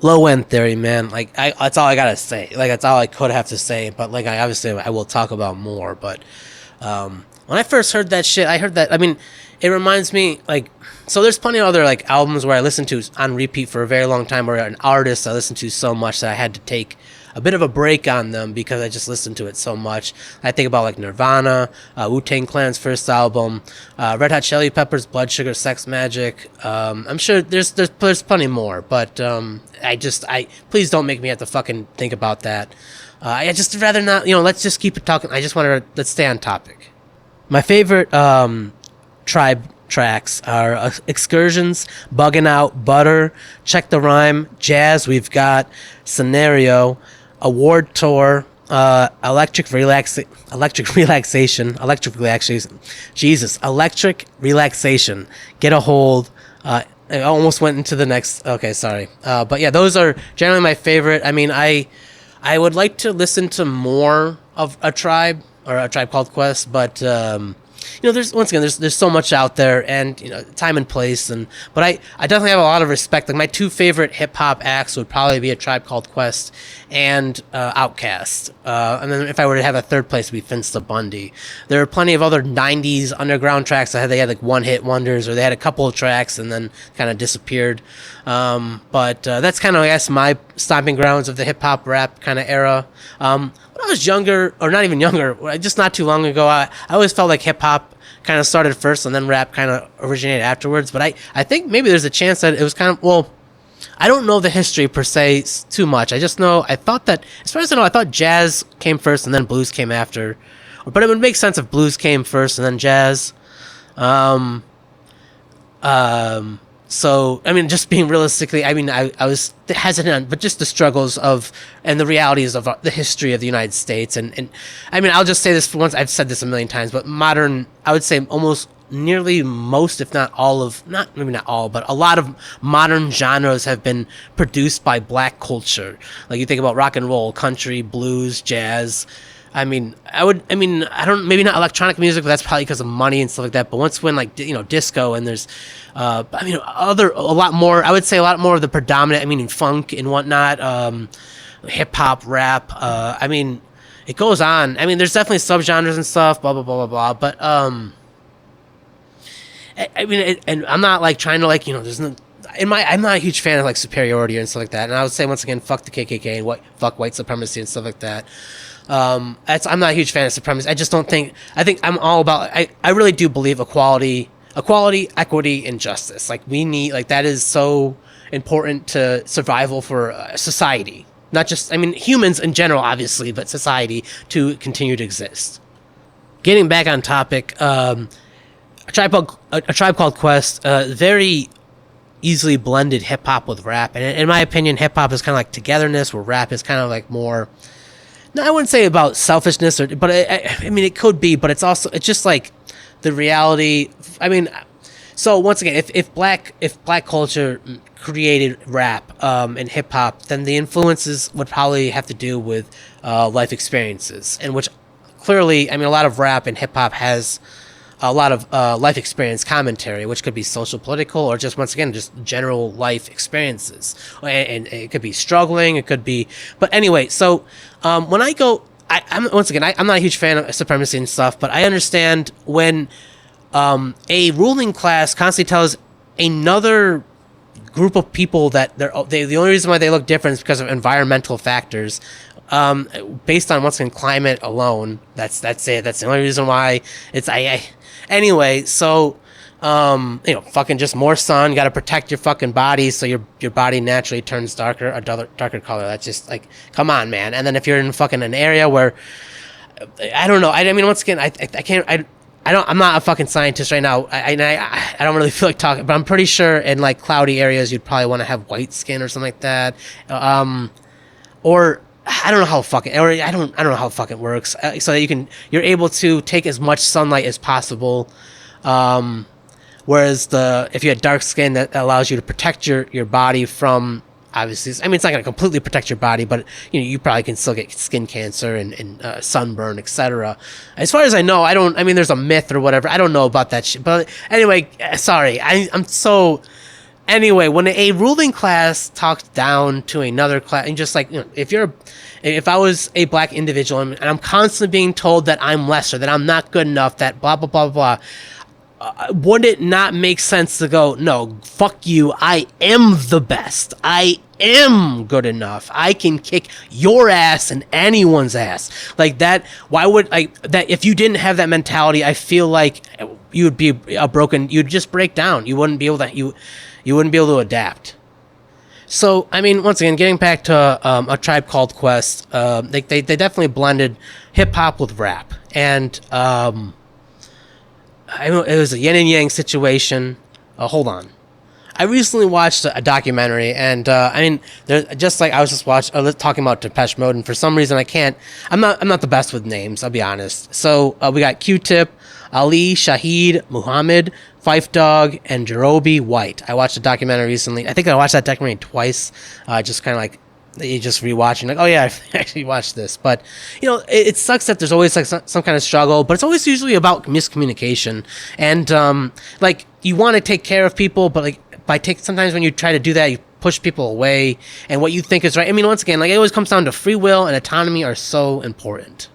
Low end theory, man. Like that's all I gotta say. Like that's all I could have to say. But like I obviously I will talk about more. But when I first heard that shit, I heard that. I mean, it reminds me like so. There's plenty of other like albums where I listened to on repeat for a very long time, or an artist I listened to so much that I had to take a bit of a break on them because I just listened to it so much. I think about like Nirvana, Wu-Tang Clan's first album, Red Hot Chili Peppers, Blood Sugar Sex Magic. I'm sure there's plenty more, but I please don't make me have to fucking think about that. I just rather not. Let's just keep it talking. I just want to let's stay on topic. My favorite Tribe tracks are Excursions, Bugging Out, Butter, Check the Rhyme, Jazz. We've got Scenario, Award Tour, Electric Relaxation, Get a Hold. I almost went into the next. Okay, sorry. But yeah, those are generally my favorite. I mean, I would like to listen to more of a Tribe or a Tribe Called Quest, but there's so much out there, and time and place, but I definitely have a lot of respect. Like my two favorite hip hop acts would probably be A Tribe Called Quest and Outkast, and then if I were to have a third place, it'd be Finsta Bundy. There are plenty of other '90s underground tracks that they had like one hit wonders, or they had a couple of tracks and then kind of disappeared. But that's kind of, I guess, my stomping grounds of the hip hop rap kind of era. When I was younger, or not even younger, just not too long ago, I always felt like hip hop kind of started first and then rap kind of originated afterwards. But I think maybe there's a chance that it was kind of, well, I don't know the history per se too much. I just know, I thought that, as far as I know, I thought jazz came first and then blues came after. But it would make sense if blues came first and then jazz. So, I mean, just being realistically, I mean, I was hesitant, but just the struggles of, and the realities of the history of the United States. And I mean, I'll just say this for once, I've said this a million times, but modern, I would say almost nearly most, if not all of, maybe not all, but a lot of modern genres have been produced by black culture. Like you think about rock and roll, country, blues, jazz. I mean, I don't, maybe not electronic music, but that's probably because of money and stuff like that. But when like, disco, and there's, a lot more, I would say a lot more of the predominant, in funk and whatnot, hip hop, rap. I mean, it goes on. I mean, there's definitely subgenres and stuff, blah, blah, blah, blah, blah. But, and I'm not like trying to like, there's no, I'm not a huge fan of like superiority and stuff like that. And I would say once again, fuck the KKK and fuck white supremacy and stuff like that. I'm not a huge fan of supremacy. I just don't think. I think I'm all about. I really do believe equality, equity, and justice. Like we need. Like that is so important to survival for society. Not just. Humans in general, obviously, but society to continue to exist. Getting back on topic, a Tribe Called Quest, very easily blended hip hop with rap, and in my opinion, hip hop is kind of like togetherness, where rap is kind of like more. No, I wouldn't say about selfishness, but it could be, but it's just like the reality. So once again, if black culture created rap and hip hop, then the influences would probably have to do with life experiences, and which clearly, a lot of rap and hip hop has a lot of life experience commentary, which could be social, political, or just once again just general life experiences, and it could be struggling, it could be. But anyway, so when I go, I'm not a huge fan of supremacy and stuff, but I understand when a ruling class constantly tells another group of people that the only reason why they look different is because of environmental factors. Based on what's in climate alone, that's it. That's the only reason why it's anyway. So, fucking just more sun. You got to protect your fucking body, so your body naturally turns darker color. That's just like, come on, man. And then if you're in fucking an area where, I don't know. Once again, I can't. I'm not a fucking scientist right now. I don't really feel like talking, but I'm pretty sure in like cloudy areas you'd probably want to have white skin or something like that. Or I don't know how I don't know how it fucking works. So that you're able to take as much sunlight as possible. Whereas if you had dark skin, that allows you to protect your body from, obviously, it's not going to completely protect your body, but you probably can still get skin cancer and sunburn, etc. As far as I know, there's a myth or whatever. I don't know about that shit. But anyway, sorry, I'm so Anyway, when a ruling class talks down to another class, and just like, if I was a black individual and I'm constantly being told that I'm lesser, that I'm not good enough, that blah blah blah blah, would it not make sense to go, no, fuck you, I am the best, I am good enough, I can kick your ass and anyone's ass, like that? Why would, like, that? If you didn't have that mentality, I feel like you would be you'd just break down. You wouldn't be able to, you wouldn't be able to adapt. So, I mean, once again, getting back to A Tribe Called Quest, they definitely blended hip hop with rap, and it was a yin and yang situation. Hold on. I recently watched a documentary, and I mean, just like I was just talking about Depeche Mode, and for some reason I'm not the best with names, I'll be honest. So we got Q-Tip, Ali, Shaheed, Muhammad, Phife Dawg, and Jarobi White. I watched a documentary recently. I think I watched that documentary twice. Just kind of like, you just rewatching, like, oh yeah, I actually watched this. But it sucks that there's always like some kind of struggle, but it's always usually about miscommunication, and like, you want to take care of people, but like sometimes when you try to do that, you push people away, and what you think is right. I mean, once again, like, it always comes down to free will and autonomy are so important.